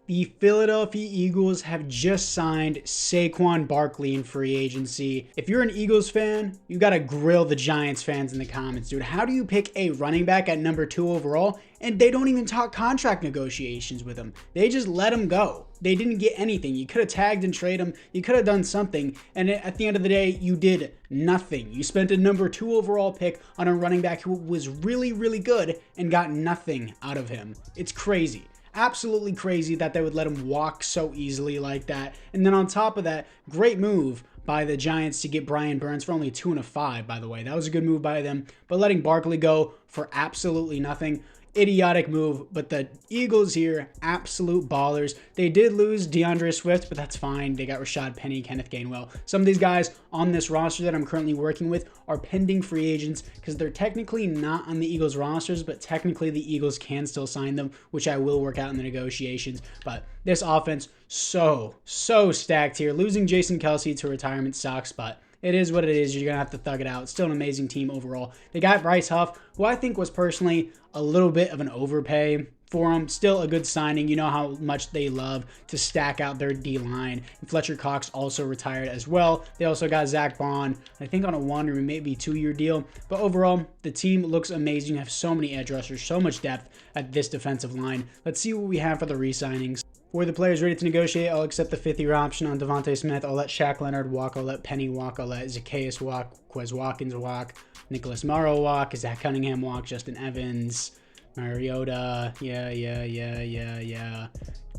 The Philadelphia Eagles have just signed SAQUON Barkley in free agency. If you're an Eagles fan, you gotta grill the Giants fans in the comments, dude. How do you pick a running back at number 2 overall and they don't even talk contract negotiations with him? They just let him go. They didn't get anything. You could have tagged and traded him. You could have done something. And at the end of the day, you did nothing. You spent a number 2 overall pick on a running back who was really, really good and got nothing out of him. It's crazy. Absolutely crazy that they would let him walk so easily like that. And then on top of that, great move by the Giants to get Brian Burns for only 2 and a 5, by the way. That was a good move by them. But letting Barkley go for absolutely nothing, idiotic move. But the Eagles here, absolute ballers. They did lose DeAndre Swift, but that's fine. They got Rashad Penny, Kenneth Gainwell. Some of these guys on this roster that I'm currently working with are pending free agents because they're technically not on the Eagles rosters, but technically the Eagles can still sign them, which I will work out in the negotiations. But this offense, so stacked here. Losing Jason Kelce to retirement sucks, but it is what it is. You're going to have to thug it out. It's still an amazing team overall. They got Bryce Huff, who I think was personally a little bit of an overpay for him. Still a good signing. You know how much they love to stack out their D-line. And Fletcher Cox also retired as well. They also got Zach Bond, I think on a 1 or maybe 2-year deal. But overall, the team looks amazing. You have so many edge rushers, so much depth at this defensive line. Let's see what we have for the re-signings. For the players ready to negotiate, I'll accept the 5th-year option on Devontae Smith. I'll let Shaq Leonard walk. I'll let Penny walk. I'll let Zacchaeus walk. Quez Watkins walk. Nicholas Morrow walk. Zach Cunningham walk. Justin Evans. Mariota. Yeah.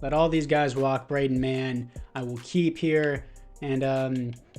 Let all these guys walk. Braden Mann, I will keep here. And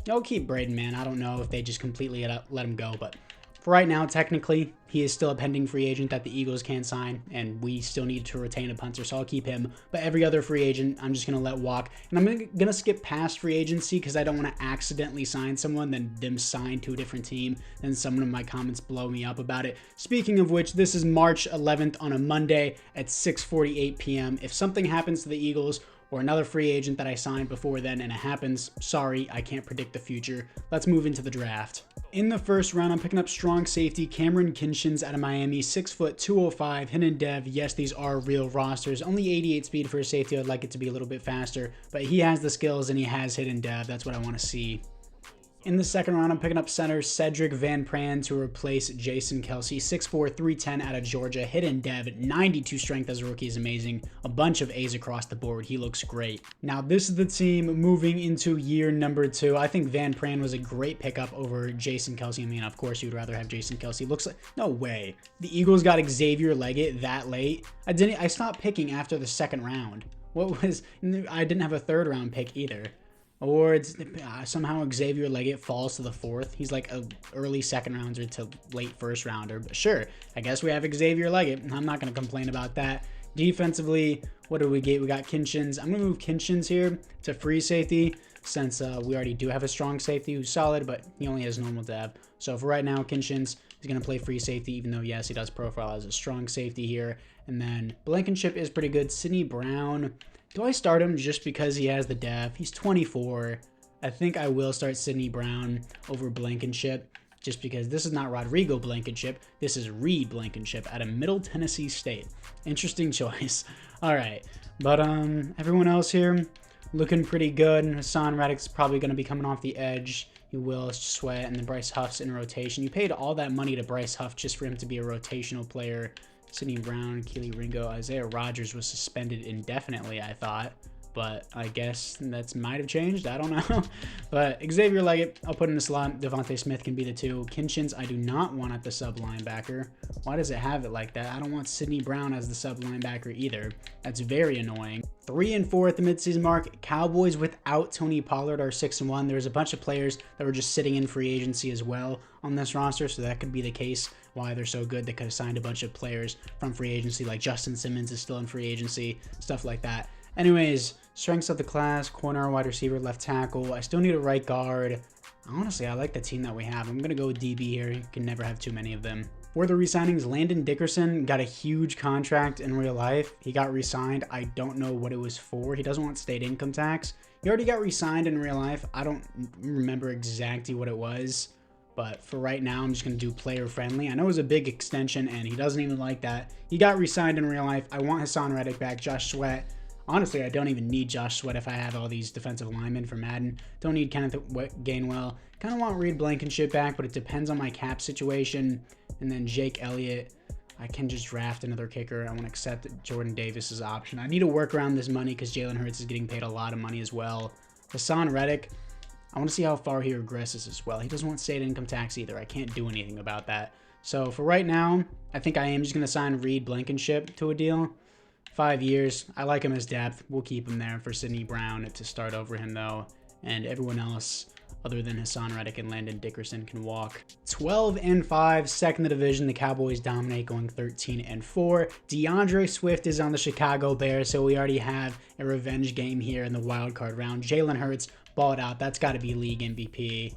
I'll keep Braden Mann. I don't know if they just completely let him go, but for right now, technically, he is still a pending free agent that the Eagles can't sign, and we still need to retain a punter, so I'll keep him. But every other free agent, I'm just going to let walk. And I'm going to skip past free agency because I don't want to accidentally sign someone, then them sign to a different team, and someone in my comments blow me up about it. Speaking of which, this is March 11th on a Monday at 6:48 p.m. If something happens to the Eagles or another free agent that I signed before then and it happens, sorry, I can't predict the future. Let's move into the draft. In the first round, I'm picking up strong safety Cameron Kinchins out of Miami, 6 foot, 205, hidden dev. Yes, these are real rosters. Only 88 speed for a safety. I'd like it to be a little bit faster, but he has the skills and he has hidden dev. That's what I want to see. In the second round, I'm picking up center Cedric Van Pran to replace Jason Kelce. 6'4", 310 out of Georgia. Hidden dev, 92 strength as a rookie is amazing. A bunch of A's across the board. He looks great. Now, this is the team moving into year number 2. I think Van Pran was a great pickup over Jason Kelce. I mean, of course, you'd rather have Jason Kelce. Looks like, no way. The Eagles got Xavier Leggett that late. I stopped picking after the second round. I didn't have a third round pick either. Or it's somehow Xavier Leggett falls to the 4th. He's like an early second rounder to late first rounder. But sure, I guess we have Xavier Leggett. I'm not going to complain about that. Defensively, what do we get? We got Kinchins. I'm going to move Kinchins here to free safety since we already do have a strong safety who's solid, but he only has normal dev. So for right now, Kinchins is going to play free safety, even though, yes, he does profile as a strong safety here. And then Blankenship is pretty good. Sidney Brown. Do I start him just because he has the dev? He's 24. I think I will start Sidney Brown over Blankenship just because this is not Rodrigo Blankenship. This is Reed Blankenship out of Middle Tennessee State. Interesting choice. All right. But everyone else here looking pretty good. Hassan Reddick's probably going to be coming off the edge. You will Sweat, and then Bryce Huff's in rotation. You paid all that money to Bryce Huff just for him to be a rotational player. Sidney Brown, Keely Ringo, Isaiah Rodgers was suspended indefinitely, I thought. But I guess that might have changed. I don't know. But Xavier Leggett, I'll put in the slot. Devontae Smith can be the 2. Kinchins, I do not want at the sub linebacker. Why does it have it like that? I don't want Sidney Brown as the sub linebacker either. That's very annoying. 3 and 4 at the midseason mark. Cowboys without Tony Pollard are 6 and 1. There's a bunch of players that were just sitting in free agency as well on this roster, so that could be the case why they're so good. They could have signed a bunch of players from free agency, like Justin Simmons is still in free agency, stuff like that. Anyways, strengths of the class, corner, wide receiver, left tackle. I still need a right guard. Honestly, I like the team that we have. I'm going to go with DB here. You can never have too many of them. For the re-signings, Landon Dickerson got a huge contract in real life. He got re-signed. I don't know what it was for. He doesn't want state income tax. He already got re-signed in real life. I don't remember exactly what it was. But for right now, I'm just going to do player friendly. I know it was a big extension, and he doesn't even like that. He got re-signed in real life. I want Hassan Reddick back. Josh Sweat. Honestly, I don't even need Josh Sweat if I have all these defensive linemen for Madden. Don't need Kenneth Gainwell. Kind of want Reed Blankenship back, but it depends on my cap situation. And then Jake Elliott. I can just draft another kicker. I want to accept Jordan Davis's option. I need to work around this money because Jalen Hurts is getting paid a lot of money as well. Hassan Reddick, I want to see how far he regresses as well. He doesn't want state income tax either. I can't do anything about that. So for right now, I think I am just going to sign Reed Blankenship to a deal. 5 years. I like him as depth. We'll keep him there for Sidney Brown to start over him though. And everyone else other than Hassan Reddick and Landon Dickerson can walk. 12-5, second in the division. The Cowboys dominate, going 13-4. DeAndre Swift is on the Chicago Bears, so we already have a revenge game here in the wild card round. Jalen Hurts balled out. That's got to be league MVP.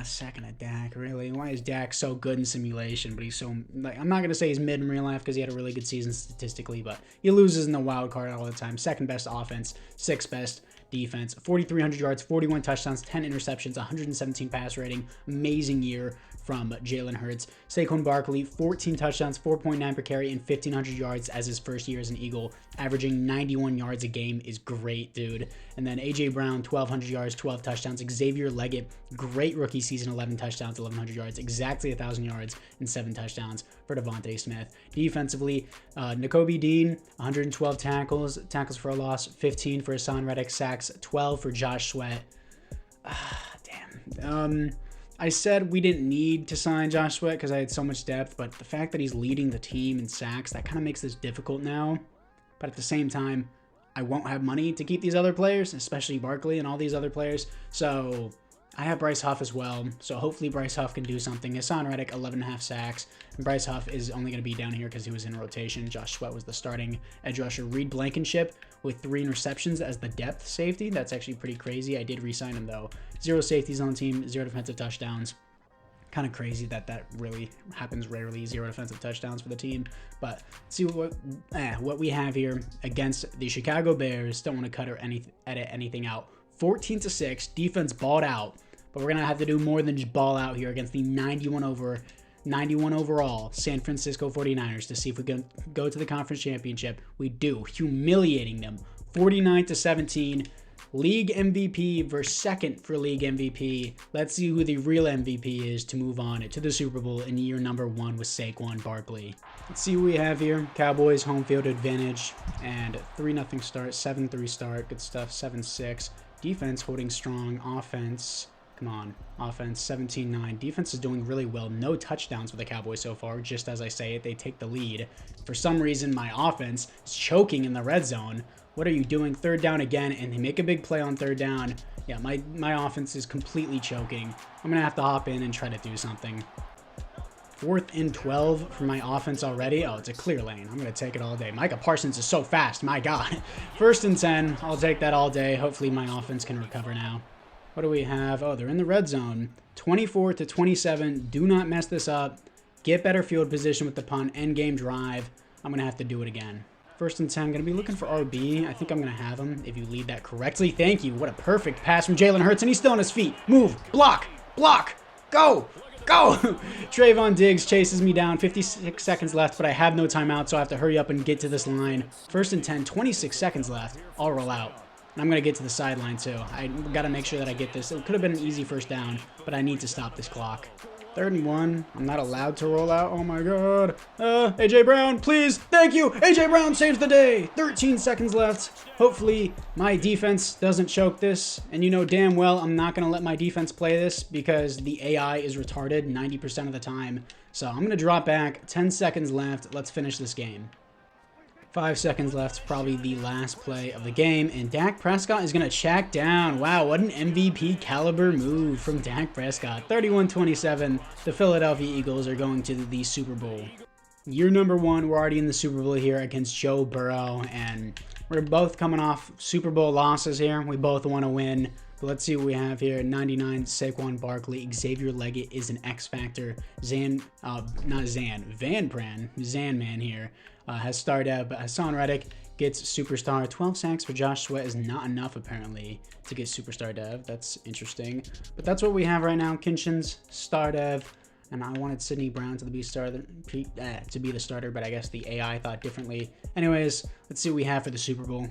Second of Dak, really? Why is Dak so good in simulation, but he's so, like, I'm not going to say he's mid in real life because he had a really good season statistically, but he loses in the wild card all the time. Second best offense, sixth best defense, 4,300 yards, 41 touchdowns, 10 interceptions, 117 pass rating. Amazing year from Jalen Hurts. SAQUON Barkley, 14 touchdowns, 4.9 per carry, and 1,500 yards as his first year as an Eagle. Averaging 91 yards a game is great, dude. And then A.J. Brown, 1,200 yards, 12 touchdowns. Xavier Leggett, great rookie season, 11 touchdowns, 1,100 yards. Exactly 1,000 yards and 7 touchdowns for Devontae Smith. Defensively, Nakobe Dean, 112 tackles for a loss, 15 for Hassan Reddick, sacks, 12 for Josh Sweat. Damn. I said we didn't need to sign Josh Sweat because I had so much depth, but the fact that he's leading the team in sacks, that kind of makes this difficult now. But at the same time, I won't have money to keep these other players, especially Barkley and all these other players. So I have Bryce Huff as well. So hopefully Bryce Huff can do something. Hassan Reddick, 11.5 sacks. And Bryce Huff is only going to be down here because he was in rotation. Josh Sweat was the starting edge rusher. Reed Blankenship with 3 interceptions as the depth safety. That's actually pretty crazy. I did re-sign him though. 0 safeties on the team, 0 defensive touchdowns. Kind of crazy that really happens rarely. 0 defensive touchdowns for the team. But let's see what we have here against the Chicago Bears. Don't want to cut or edit anything out. 14-6. Defense balled out. But we're going to have to do more than just ball out here against the 91 overall San Francisco 49ers to see if we can go to the conference championship. We do. Humiliating them. 49-17. League MVP versus second for league MVP. Let's see who the real MVP is to move on to the Super Bowl in year number 1 with SAQUON Barkley. Let's see what we have here. Cowboys home field advantage and 3-0 start, 7-3 start. Good stuff. 7-6. Defense holding strong. Offense, come on. Offense 17-9. Defense is doing really well. No touchdowns for the Cowboys so far. Just as I say it, they take the lead. For some reason, my offense is choking in the red zone. What are you doing? Third down again, and they make a big play on third down. Yeah, my offense is completely choking. I'm going to have to hop in and try to do something. 4th and 12 for my offense already. Oh, it's a clear lane. I'm going to take it all day. Micah Parsons is so fast. My God. 1st and 10. I'll take that all day. Hopefully my offense can recover now. What do we have? Oh, they're in the red zone. 24-27. Do not mess this up. Get better field position with the punt. End game drive. I'm going to have to do it again. 1st and 10, I'm going to be looking for RB. I think I'm going to have him if you lead that correctly. Thank you. What a perfect pass from Jalen Hurts, and he's still on his feet. Move. Block. Block. Go. Go. Trayvon Diggs chases me down. 56 seconds left, but I have no timeout, so I have to hurry up and get to this line. 1st and 10, 26 seconds left. I'll roll out. And I'm going to get to the sideline, too. I got to make sure that I get this. It could have been an easy 1st down, but I need to stop this clock. 3rd and 1. I'm not allowed to roll out. Oh my God. A.J. Brown, please. Thank you. A.J. Brown saves the day. 13 seconds left. Hopefully my defense doesn't choke this. And you know damn well I'm not going to let my defense play this because the AI is retarded 90% of the time. So I'm going to drop back. 10 seconds left. Let's finish this game. 5 seconds left, probably the last play of the game, and Dak Prescott is going to check down. Wow, what an MVP caliber move from Dak Prescott. 31-27, the Philadelphia Eagles are going to the Super Bowl. Year number 1, we're already in the Super Bowl here against Joe Burrow, and we're both coming off Super Bowl losses here. We both want to win. But let's see what we have here. 99, SAQUON Barkley. Xavier Leggett is an X Factor. Van Pran, Zan man here, has started, but Hassan Reddick gets superstar. 12 sacks for Josh Sweat is not enough, apparently, to get superstar dev. That's interesting. But that's what we have right now. Kinchin's star dev. And I wanted Sidney Brown to be the starter, but I guess the AI thought differently. Anyways, let's see what we have for the Super Bowl.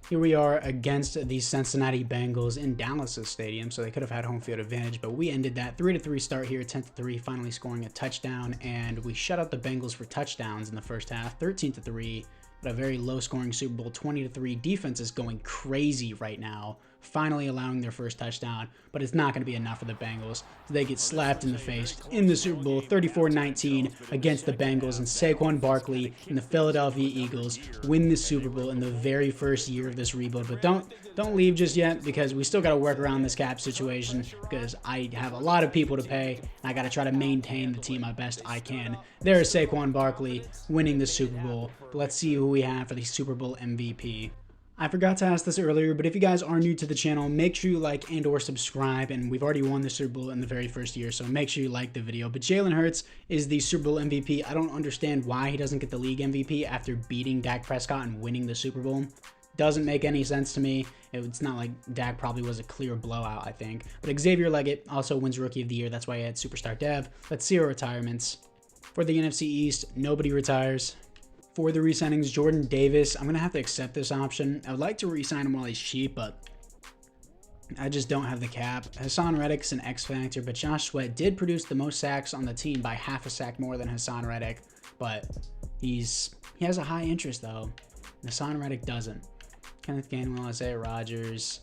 Here we are against the Cincinnati Bengals in Dallas' stadium, so they could have had home field advantage, but we ended that 3-3 start here, 10-3, finally scoring a touchdown, and we shut out the Bengals for touchdowns in the first half, 13-3, but a very low-scoring Super Bowl, 20-3. Defense is going crazy right now, finally allowing their first touchdown, but it's not going to be enough for the Bengals. They get slapped in the face in the Super Bowl, 34-19 against the Bengals, and SAQUON Barkley and the Philadelphia Eagles win the Super Bowl in the very first year of this rebuild. But don't leave just yet, because we still got to work around this cap situation, because I have a lot of people to pay, and I got to try to maintain the team my best I can. There is SAQUON Barkley winning the Super Bowl. But let's see who we have for the Super Bowl MVP. I forgot to ask this earlier, but if you guys are new to the channel, make sure you like and or subscribe, and we've already won the Super Bowl in the very first year, so make sure you like the video. But Jalen Hurts is the Super Bowl MVP. I don't understand why he doesn't get the league MVP after beating Dak Prescott and winning the Super Bowl. Doesn't make any sense to me. It's not like Dak probably was a clear blowout, I think. But Xavier Leggett also wins Rookie of the Year. That's why he had Superstar Dev. Let's see our retirements. For the NFC East, nobody retires. For the re-signings, Jordan Davis, I'm going to have to accept this option. I would like to re-sign him while he's cheap, but I just don't have the cap. Hassan Reddick's an X factor, but Josh Sweat did produce the most sacks on the team by half a sack more than Hassan Reddick, but he has a high interest, though. Hassan Reddick doesn't. Kenneth Gainwell, Isaiah Rodgers.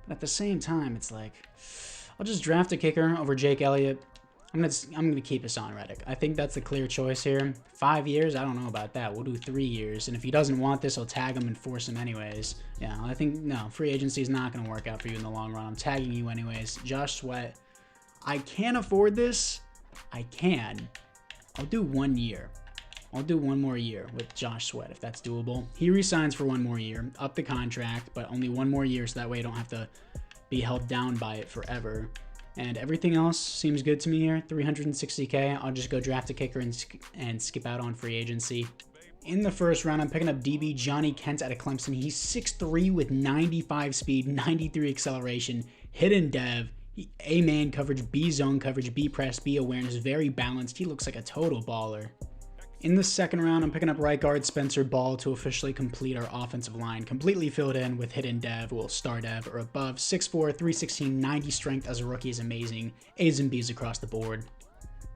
But at the same time, it's like, I'll just draft a kicker over Jake Elliott. I'm gonna keep Hassan Reddick. I think that's the clear choice here. 5 years, I don't know about that. We'll do 3 years, and if he doesn't want this, I'll tag him and force him anyways. Yeah, I think no, free agency is not gonna work out for you in the long run. I'm tagging you anyways. Josh Sweat, I can't afford this. I can. I'll do 1 year. I'll do 1 more year with Josh Sweat if that's doable. He resigns for 1 more year, up the contract, but only 1 more year, so that way I don't have to be held down by it forever. And everything else seems good to me here. 360K. I'll just go draft a kicker and skip out on free agency. In the first round, I'm picking up DB Johnny Kent out of Clemson. He's 6'3" with 95 speed, 93 acceleration, hidden dev, A-man coverage, B-zone coverage, B-press, B-awareness, very balanced. He looks like a total baller. In the second round, I'm picking up right guard Spencer Ball to officially complete our offensive line, completely filled in with hidden dev, well, star dev or above. 6'4", 316, 90 strength as a rookie is amazing. A's and B's across the board.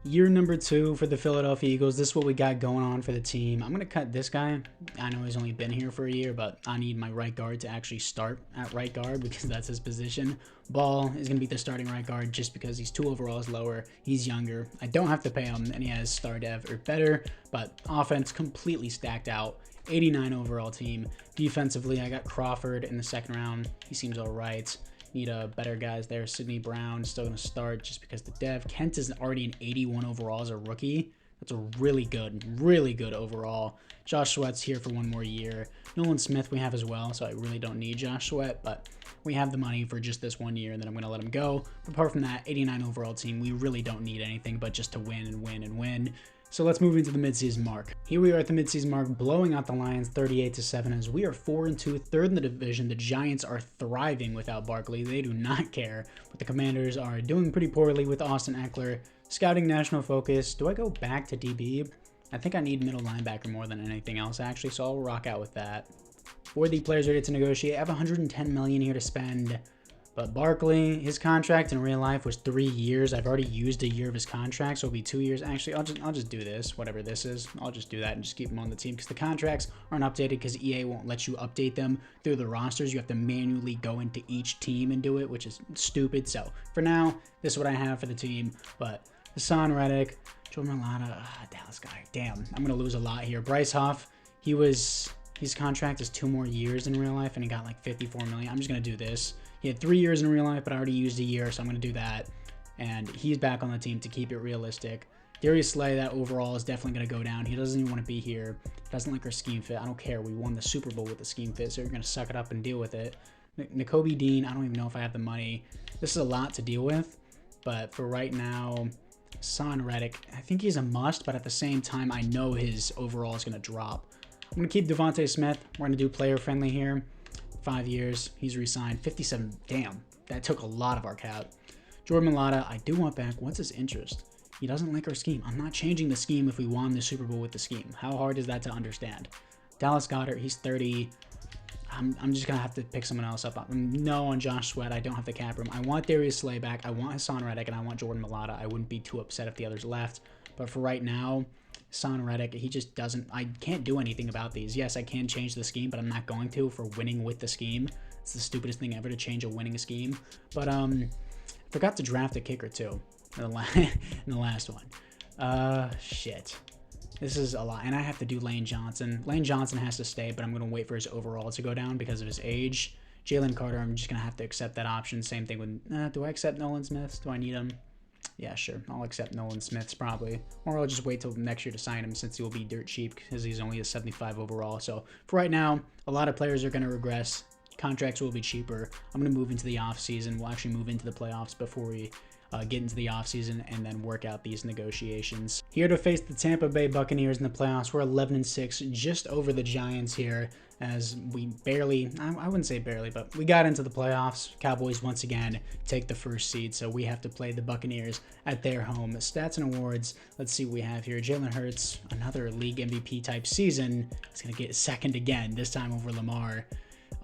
Year number 2 for the Philadelphia Eagles. This is what we got going on for the team. I'm going to cut this guy. I know he's only been here for a year, but I need my right guard to actually start at right guard because that's his position. Ball is going to be the starting right guard just because he's 2 overalls lower. He's younger. I don't have to pay him, and he has star dev or better, but offense completely stacked out. 89 overall team. Defensively, I got Crawford in the second round. He seems all right. Need better guys there. Sidney Brown still going to start just because the dev. Kent is already an 81 overall as a rookie. That's a really good overall. Josh Sweat's here for 1 more year. Nolan Smith we have as well, so I really don't need Josh Sweat, but we have the money for just this 1 year, and then I'm going to let him go. But apart from that, 89 overall team, we really don't need anything but just to win and win and win. So let's move into the midseason mark. Here we are at the midseason mark, blowing out the Lions 38-7 as we are 4-2, 3rd in the division. The Giants are thriving without Barkley. They do not care. But the Commanders are doing pretty poorly with Austin Eckler. Scouting national focus. Do I go back to DB? I think I need middle linebacker more than anything else, actually, so I'll rock out with that. For the players ready to negotiate, I have $110 million here to spend. But Barkley, his contract in real life was 3 years. I've already used a year of his contract, so it'll be 2 years. Actually, I'll just do this, whatever this is. I'll just do that and just keep him on the team because the contracts aren't updated because EA won't let you update them through the rosters. You have to manually go into each team and do it, which is stupid. So for now, this is what I have for the team. But Hassan Reddick, Jordan Mailata, Dallas guy. Damn, I'm gonna lose a lot here. Bryce Huff, his contract is 2 more years in real life, and he got like $54 million. I'm just gonna do this. He had 3 years in real life, but I already used a year, so I'm going to do that. And he's back on the team to keep it realistic. Darius Slay, that overall is definitely going to go down. He doesn't even want to be here. Doesn't like our scheme fit. I don't care. We won the Super Bowl with the scheme fit, so you're going to suck it up and deal with it. Nakobe Dean, I don't even know if I have the money. This is a lot to deal with, but for right now, Hassan Reddick, I think he's a must, but at the same time, I know his overall is going to drop. I'm going to keep Devontae Smith. We're going to do player friendly here. 5 years, he's re-signed. 57, damn, that took a lot of our cap. Jordan Mailata, I do want back. What's his interest? He doesn't like our scheme. I'm not changing the scheme if we won the Super Bowl with the scheme. How hard is that to understand? Dallas Goedert, he's 30. I'm just going to have to pick someone else up. No on Josh Sweat. I don't have the cap room. I want Darius Slay back. I want Hassan Reddick, and I want Jordan Mailata. I wouldn't be too upset if the others left. But for right now, Hassan Reddick, he just doesn't... I can't do anything about these. Yes, I can change the scheme, but I'm not going to for winning with the scheme. It's the stupidest thing ever to change a winning scheme. But forgot to draft a kicker, too, in the last one. Shit. This is a lot, and I have to do Lane Johnson. Lane Johnson has to stay, but I'm going to wait for his overall to go down because of his age. Jalen Carter, I'm just going to have to accept that option. Same thing with, do I accept Nolan Smith? Do I need him? Yeah, sure. I'll accept Nolan Smith's probably. Or I'll just wait till next year to sign him since he will be dirt cheap because he's only a 75 overall. So for right now, a lot of players are going to regress. Contracts will be cheaper. I'm going to move into the offseason. We'll actually move into the playoffs before we get into the offseason and then work out these negotiations. Here to face the Tampa Bay Buccaneers in the playoffs, we're 11-6, just over the Giants here, as we barely, I wouldn't say barely, but we got into the playoffs. Cowboys once again take the first seed, so we have to play the Buccaneers at their home. Stats and awards, let's see what we have here. Jalen Hurts, another league MVP type season. He's going to get second again, this time over Lamar.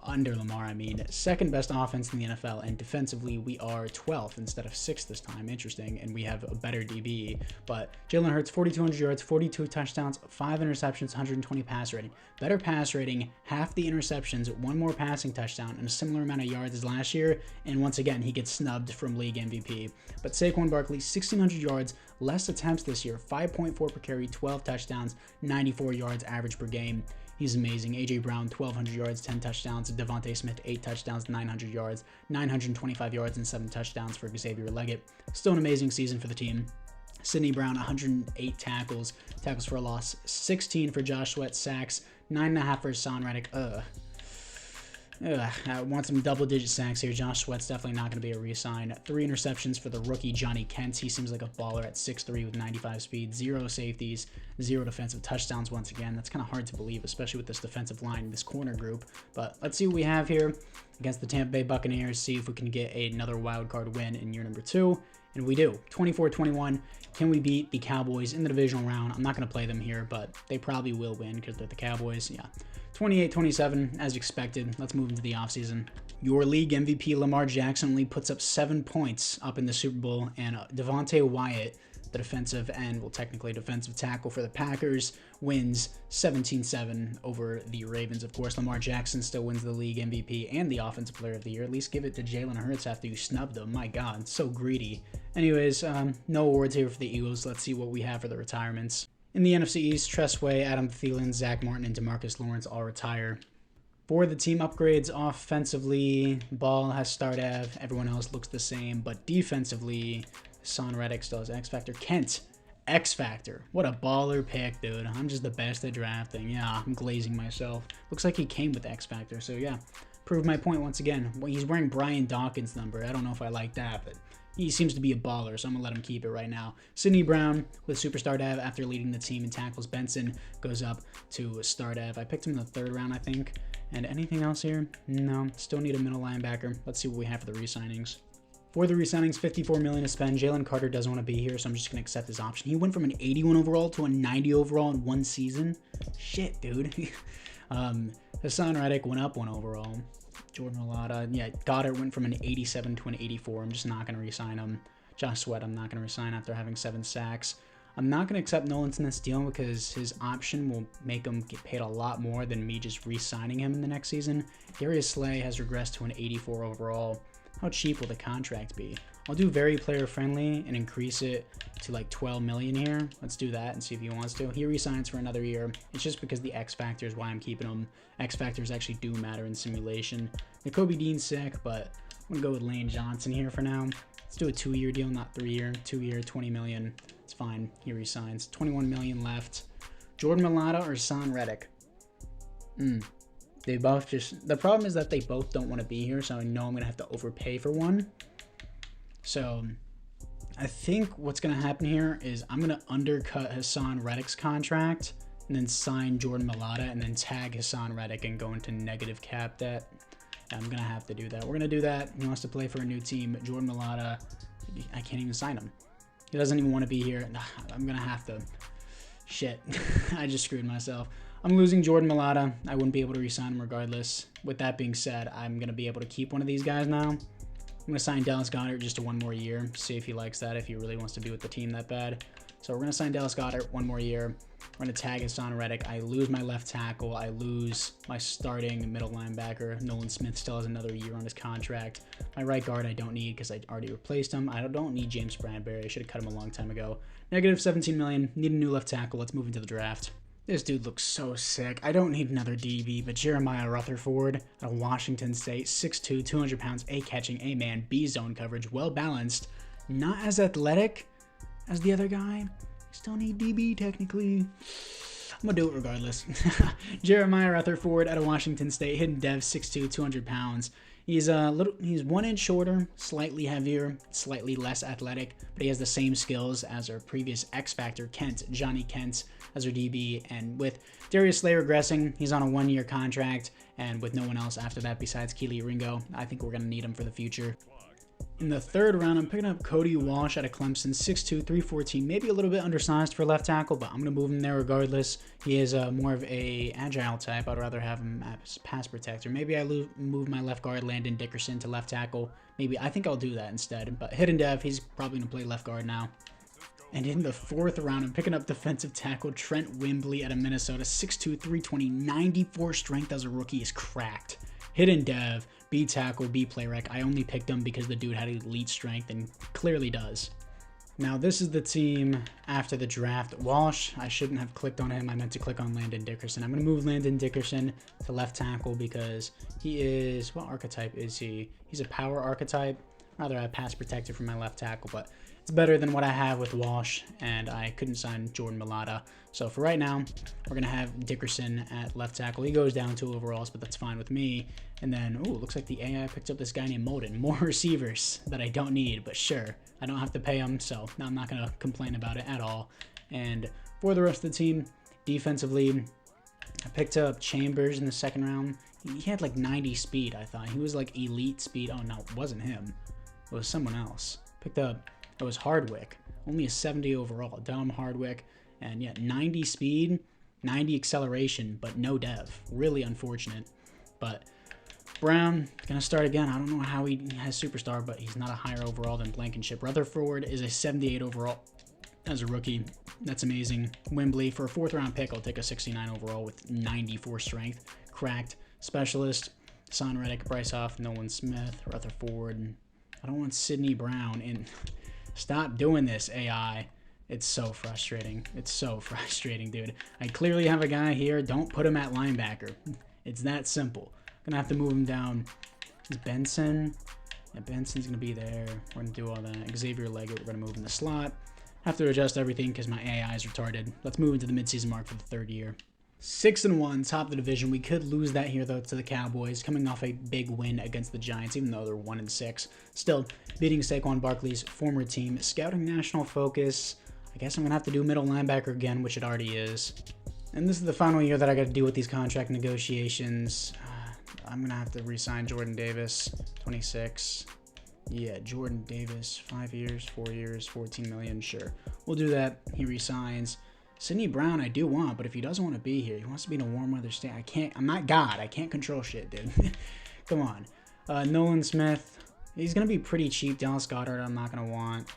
Under Lamar, I mean. Second best offense in the NFL, and defensively we are 12th instead of 6th this time. Interesting, and we have a better DB. But Jalen Hurts, 4,200 yards, 42 touchdowns, 5 interceptions, 120 pass rating. Better pass rating, half the interceptions, 1 more passing touchdown, and a similar amount of yards as last year. And once again, he gets snubbed from league MVP. But SAQUON Barkley, 1,600 yards, less attempts this year, 5.4 per carry, 12 touchdowns, 94 yards average per game. He's amazing. A.J. Brown, 1,200 yards, 10 touchdowns. Devontae Smith, 8 touchdowns, 900 yards, 925 yards, and 7 touchdowns for Xavier Leggett. Still an amazing season for the team. Sidney Brown, 108 tackles for a loss, 16 for Josh Sweat, sacks, 9.5 for Hassan Reddick. I want some double-digit sacks here. Josh Sweat's definitely not going to be a re-sign. 3 interceptions for the rookie Johnny Kent. He seems like a baller at 6'3" with 95 speed. 0 safeties, 0 defensive touchdowns once again. That's kind of hard to believe, especially with this defensive line, this corner group. But let's see what we have here against the Tampa Bay Buccaneers. See if we can get another wild card win in year number 2. And we do. 24-21. Can we beat the Cowboys in the divisional round? I'm not going to play them here, but they probably will win because they're the Cowboys. Yeah. 28-27, as expected. Let's move into the offseason. Your league MVP Lamar Jackson only puts up 7 points up in the Super Bowl, and Devontae Wyatt, the defensive end, well, technically defensive tackle for the Packers, wins 17-7 over the Ravens. Of course, Lamar Jackson still wins the league MVP and the Offensive Player of the Year. At least give it to Jalen Hurts after you snubbed him. My God, so greedy. Anyways, no awards here for the Eagles. Let's see what we have for the retirements. In the NFC East, Tress Way, Adam Thielen, Zach Martin, and DeMarcus Lawrence all retire. For the team upgrades, offensively, Ball has start Av. Everyone else looks the same, but defensively, Hassan Reddick still has X Factor. Kent, X Factor. What a baller pick, dude. I'm just the best at drafting. Yeah, I'm glazing myself. Looks like he came with X Factor, so yeah. Proved my point once again. Well, he's wearing Brian Dawkins' number. I don't know if I like that, but he seems to be a baller, so I'm going to let him keep it right now. Sidney Brown with Superstar Dev after leading the team in tackles. Benson goes up to Star Dev. I picked him in the 3rd round, I think. And anything else here? No. Still need a middle linebacker. Let's see what we have for the re-signings. For the re-signings, $54 million to spend. Jalen Carter doesn't want to be here, so I'm just going to accept his option. He went from an 81 overall to a 90 overall in 1 season. Shit, dude. Hassan Reddick went up 1 overall. Jordan Mailata, yeah, Goddard went from an 87 to an 84. I'm just not going to re-sign him. Josh Sweat, I'm not going to re-sign after having 7 sacks. I'm not going to accept Nolan Smith's deal because his option will make him get paid a lot more than me just re-signing him in the next season. Darius Slay has regressed to an 84 overall. How cheap will the contract be? I'll do very player friendly and increase it to like 12 million here. Let's do that and see if he wants to. He resigns for another year. It's just because the X factor is why I'm keeping him. X factors actually do matter in simulation. Nakobe Dean's sick, but I'm gonna go with Lane Johnson here for now. Let's do a 2-year deal, not 3-year. 2-year, 20 million. It's fine. He resigns. 21 million left. Jordan Mailata or Hassan Reddick? They both just... The problem is that they both don't want to be here, so I know I'm going to have to overpay for one. So, I think what's going to happen here is I'm going to undercut Hassan Reddick's contract and then sign Jordan Mailata and then tag Hassan Reddick and go into negative cap debt. I'm going to have to do that. We're going to do that. He wants to play for a new team. Jordan Mailata, I can't even sign him. He doesn't even want to be here. I'm going to have to... Shit. I just screwed myself. I'm losing Jordan Mailata. I wouldn't be able to re-sign him regardless. With that being said, I'm going to be able to keep one of these guys now. I'm going to sign Dallas Goedert just to 1 more year. See if he likes that, if he really wants to be with the team that bad. So we're going to sign Dallas Goedert 1 more year. We're going to tag Hassan Reddick. I lose my left tackle. I lose my starting middle linebacker. Nolan Smith still has another year on his contract. My right guard I don't need because I already replaced him. I don't need James Bradbury. I should have cut him a long time ago. Negative 17 million. Need a new left tackle. Let's move into the draft. This dude looks so sick. I don't need another DB, but Jeremiah Rutherford out of Washington State, 6'2", 200 pounds, A catching, A man, B zone coverage, well balanced, not as athletic as the other guy. Still need DB technically. I'm gonna do it regardless. Jeremiah Rutherford out of Washington State, hidden dev, 6'2", 200 pounds. He's 1 inch shorter, slightly heavier, slightly less athletic, but he has the same skills as our previous X Factor, Johnny Kent, as our DB. And with Darius Slay regressing, he's on a 1-year contract, and with no one else after that besides Kelee Ringo, I think we're gonna need him for the future. In the 3rd round, I'm picking up Cody Walsh out of Clemson, 6'2", 314, maybe a little bit undersized for left tackle, but I'm going to move him there regardless. He is more of a agile type. I'd rather have him as pass protector. Maybe I move my left guard, Landon Dickerson, to left tackle. Maybe I think I'll do that instead, but hidden dev, he's probably going to play left guard now. And in the 4th round, I'm picking up defensive tackle Trent Wimbley out of Minnesota, 6'2", 320, 94 strength as a rookie is cracked. Hidden dev, B tackle, B play rec. I only picked him because the dude had elite strength and clearly does. Now this is the team after the draft. Walsh, I shouldn't have clicked on him. I meant to click on Landon Dickerson. I'm going to move Landon Dickerson to left tackle because he is, what archetype is he? He's a power archetype. Rather I pass protector for my left tackle, but it's better than what I have with Walsh, and I couldn't sign Jordan Mailata. So for right now, we're going to have Dickerson at left tackle. He goes down 2 overalls, but that's fine with me. And then, ooh, looks like the AI picked up this guy named Molden. More receivers that I don't need, but sure. I don't have to pay him, so I'm not going to complain about it at all. And for the rest of the team, defensively, I picked up Chambers in the 2nd round. He had like 90 speed, I thought. He was like elite speed. Oh, no, it wasn't him. It was someone else. Picked up, it was Hardwick. Only a 70 overall. Dom Hardwick. And yeah, 90 speed, 90 acceleration, but no dev. Really unfortunate. But Brown, gonna start again. I don't know how he has superstar, but he's not a higher overall than Blankenship. Rutherford is a 78 overall as a rookie. That's amazing. Wembley, for a 4th round pick, I'll take a 69 overall with 94 strength. Cracked. Specialist, Son Reddick, Bryce Hoff, Nolan Smith, Rutherford. I don't want Sidney Brown. And stop doing this, AI. It's so frustrating. It's so frustrating, dude. I clearly have a guy here. Don't put him at linebacker. It's that simple. Gonna have to move him down. Is Benson? Yeah, Benson's gonna be there. We're gonna do all that. Xavier Leggett, we're gonna move in the slot. Have to adjust everything because my AI is retarded. Let's move into the midseason mark for the 3rd year. 6-1, top of the division. We could lose that here though to the Cowboys, coming off a big win against the Giants, even though they're 1-6. Still beating SAQUON Barkley's former team. Scouting national focus. I guess I'm gonna have to do middle linebacker again, which it already is. And this is the final year that I got to deal with these contract negotiations. I'm going to have to re-sign Jordan Davis, 26. Yeah, Jordan Davis, 5 years, 4 years, 14 million, sure. We'll do that. He re-signs. Sidney Brown, I do want, but if he doesn't want to be here, he wants to be in a warm weather state. I'm not God. I can't control shit, dude. Come on. Nolan Smith, he's going to be pretty cheap. Dallas Goedert, I'm not going to want.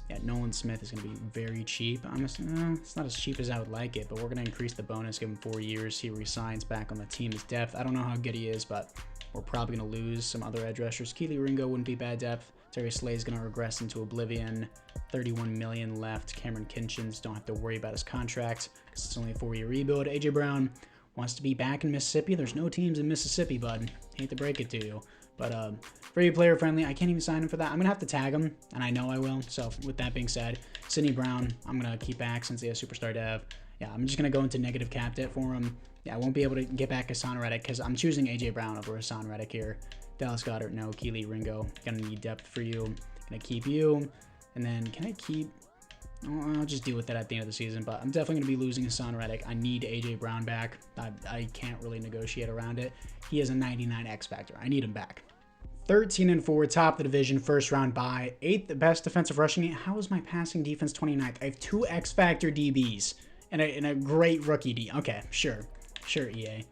Yeah, Nolan Smith is going to be very cheap. It's not as cheap as I would like it, but we're going to increase the bonus, give him 4 years. He resigns back on the team as depth. I don't know how good he is, but we're probably going to lose some other edge rushers. Kelee Ringo wouldn't be bad depth. Darius Slay is going to regress into oblivion. 31 million left. Cameron Kinchins, don't have to worry about his contract because it's only a 4-year rebuild. AJ Brown wants to be back in Mississippi. There's no teams in Mississippi, bud. Hate to break it to you. But very player friendly. I can't even sign him for that. I'm going to have to tag him, and I know I will. So with that being said, Sidney Brown, I'm going to keep back since he has superstar dev. Yeah, I'm just going to go into negative cap debt for him. Yeah, I won't be able to get back Hassan Reddick because I'm choosing AJ Brown over Hassan Reddick here. Dallas Goedert, no. Kelee Ringo, going to need depth for you. Going to keep you. And then can I keep... Oh, I'll just deal with that at the end of the season, but I'm definitely going to be losing Hassan Reddick. I need AJ Brown back. I can't really negotiate around it. He has a 99 X factor. I need him back. 13-4, top of the division, 1st round bye, 8th best defensive rushing. How is my passing defense 29th? I have 2 X factor DBs and a great rookie D. Okay, sure. Sure, EA.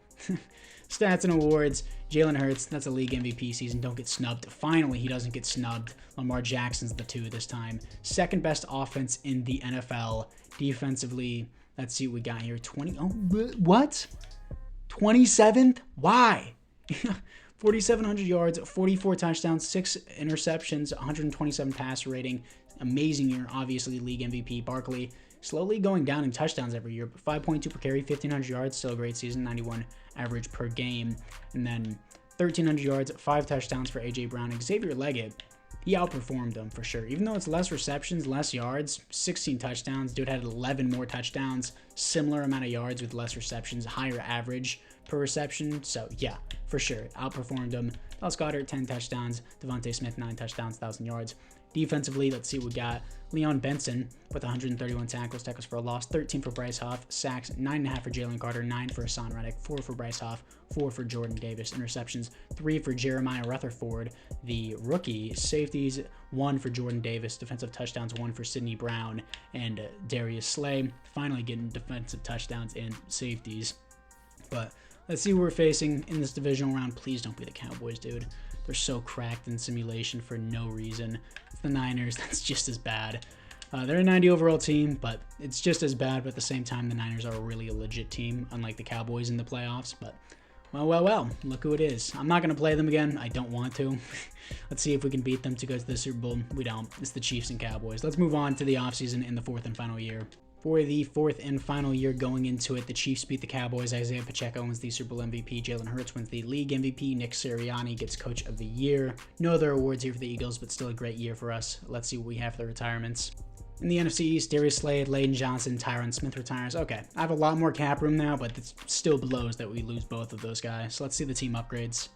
Stats and awards. Jalen Hurts, that's a league MVP season. Don't get snubbed. Finally, he doesn't get snubbed. Lamar Jackson's the 2 this time. Second best offense in the NFL. Defensively, let's see what we got here. 20. Oh, what? 27th? Why? 4,700 yards, 44 touchdowns, 6 interceptions, 127 passer rating. Amazing year, obviously league MVP. Barkley slowly going down in touchdowns every year, but 5.2 per carry, 1,500 yards, still a great season, 91 average per game. And then 1,300 yards, 5 touchdowns for A.J. Brown. Xavier Leggett, he outperformed them for sure. Even though it's less receptions, less yards, 16 touchdowns. Dude had 11 more touchdowns, similar amount of yards with less receptions, higher average per reception. So yeah, for sure, outperformed them. Dallas Goedert, 10 touchdowns. Devontae Smith, 9 touchdowns, 1,000 yards. Defensively, let's see what we got. Leon Benson with 131 tackles for a loss, 13 for Bryce Huff, sacks, 9.5 for Jalen Carter, 9 for Hassan Reddick, 4 for Bryce Huff, 4 for Jordan Davis, interceptions, 3 for Jeremiah Rutherford, the rookie, safeties, 1 for Jordan Davis, defensive touchdowns, 1 for Sidney Brown, and Darius Slay, finally getting defensive touchdowns and safeties. But let's see who we're facing in this divisional round. Please don't be the Cowboys, dude. They're so cracked in simulation for no reason. It's the Niners. That's just as bad. They're a 90 overall team, but it's just as bad. But at the same time, the Niners are really a legit team, unlike the Cowboys in the playoffs. But, well, look who it is. I'm not going to play them again. I don't want to. Let's see if we can beat them to go to the Super Bowl. We don't. It's the Chiefs and Cowboys. Let's move on to the offseason in the 4th and final year. For the 4th and final year going into it, the Chiefs beat the Cowboys. Isaiah Pacheco wins the Super Bowl MVP. Jalen Hurts wins the league MVP. Nick Sirianni gets Coach of the Year. No other awards here for the Eagles, but still a great year for us. Let's see what we have for the retirements. In the NFC East, Darius Slade, Layden Johnson, Tyron Smith retires. Okay, I have a lot more cap room now, but it still blows that we lose both of those guys. So let's see the team upgrades.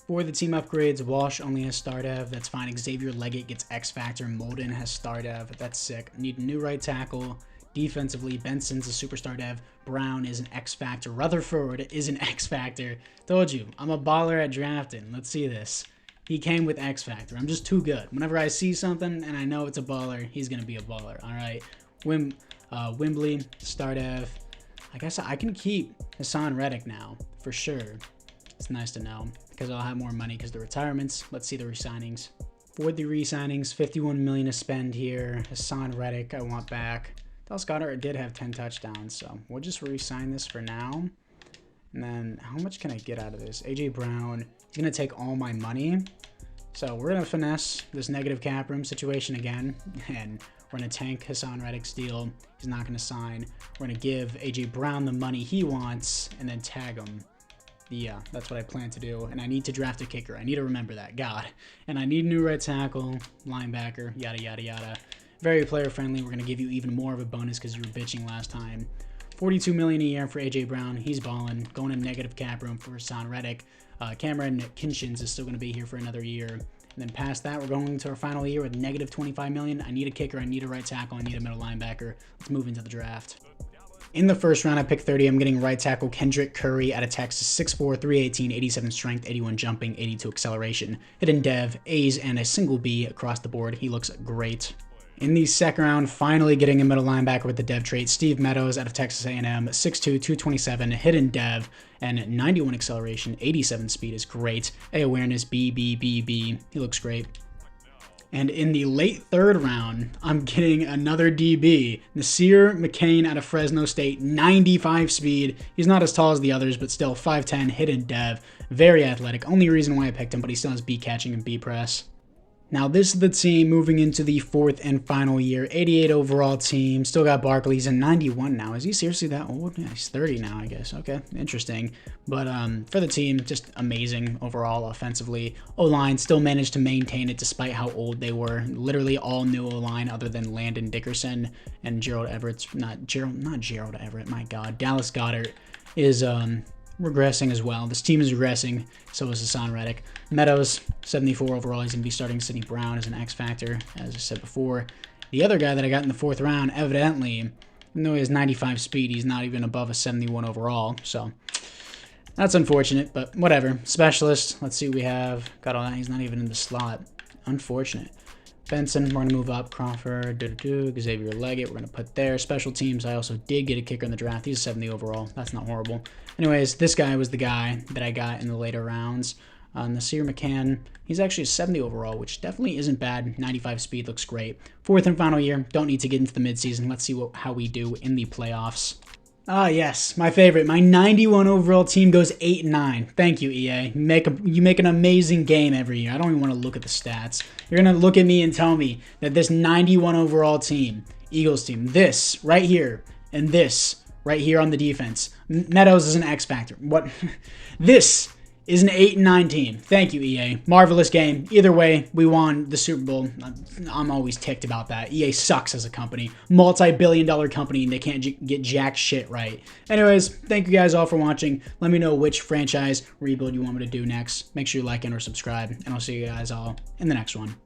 For the team upgrades, Walsh only has star dev. That's fine. Xavier Leggett gets X Factor. Molden has star dev. That's sick. Need a new right tackle. Defensively, Benson's a superstar dev. Brown is an X Factor. Rutherford is an X Factor. Told you, I'm a baller at drafting. Let's see this. He came with X Factor. I'm just too good. Whenever I see something and I know it's a baller, he's going to be a baller. All right. Wembley, star dev. I guess I can keep Hassan Reddick now, for sure. It's nice to know because I'll have more money because of the retirements. Let's see the re-signings. For the re-signings, $51 million to spend here. Hassan Reddick, I want back. Dallas Goedert did have 10 touchdowns, so we'll just re-sign this for now. And then how much can I get out of this? A.J. Brown is going to take all my money. So we're going to finesse this negative cap room situation again. And we're going to tank Hassan Reddick's deal. He's not going to sign. We're going to give A.J. Brown the money he wants and then tag him. Yeah, that's what I plan to do. And I need to draft a kicker. I need to remember that. God. And I need a new right tackle, linebacker, yada, yada, yada. Very player friendly. We're going to give you even more of a bonus because you were bitching last time. $42 million a year for A.J. Brown. He's balling. Going to negative cap room for Hassan Reddick. Cameron Kinchins is still going to be here for another year. And then past that, we're going to our final year with negative $25 million. I need a kicker. I need a right tackle. I need a middle linebacker. Let's move into the draft. In the first round, I picked 30. I'm getting right tackle Kendrick Curry out of Texas. 6'4", 318, 87 strength, 81 jumping, 82 acceleration. Hidden dev, A's, and a single B across the board. He looks great. In the second round, finally getting a middle linebacker with the dev trait, Steve Meadows out of Texas A&M, 6'2", 227, hidden dev, and 91 acceleration, 87 speed is great. A awareness, B. He looks great. And in the late third round, I'm getting another DB, Nasir McCain out of Fresno State, 95 speed. He's not as tall as the others, but still 5'10", hidden dev, very athletic. Only reason why I picked him, but he still has B catching and B press. Now, this is the team moving into the 4th and final year. 88 overall team. Still got Barkley. He's in 91 now. Is he seriously that old? Yeah, he's 30 now, I guess. Okay, interesting. But for the team, just amazing overall offensively. O-line still managed to maintain it despite how old they were. Literally all new O-line other than Landon Dickerson and Gerald Everett. Not Gerald Everett, my God. Dallas Goedert is regressing as well. This team is regressing. So is Hassan Reddick. Meadows, 74 overall. He's going to be starting Sidney Brown as an X Factor, as I said before. The other guy that I got in the 4th round, evidently, even though he has 95 speed, he's not even above a 71 overall. So that's unfortunate, but whatever. Specialist, let's see what we have. Got all that. He's not even in the slot. Unfortunate. Benson, we're going to move up. Crawford, Xavier Leggett, we're going to put there. Special teams, I also did get a kicker in the draft. He's 70 overall. That's not horrible. Anyways, this guy was the guy that I got in the later rounds. Nasir McCann, he's actually 70 overall, which definitely isn't bad. 95 speed, looks great. Fourth and final year, don't need to get into the midseason. Let's see how we do in the playoffs. Ah, yes, my favorite. My 91 overall team goes 8-9. Thank you, EA. You make an amazing game every year. I don't even want to look at the stats. You're going to look at me and tell me that this 91 overall team, Eagles team, this right here, and this right here on the defense, Meadows is an X factor. What? This is an 8-9 team. Thank you, EA. Marvelous game. Either way, we won the Super Bowl. I'm always ticked about that. EA sucks as a company. Multi-billion-dollar company, and they can't get jack shit right. Anyways, thank you guys all for watching. Let me know which franchise rebuild you want me to do next. Make sure you like and or subscribe, and I'll see you guys all in the next one.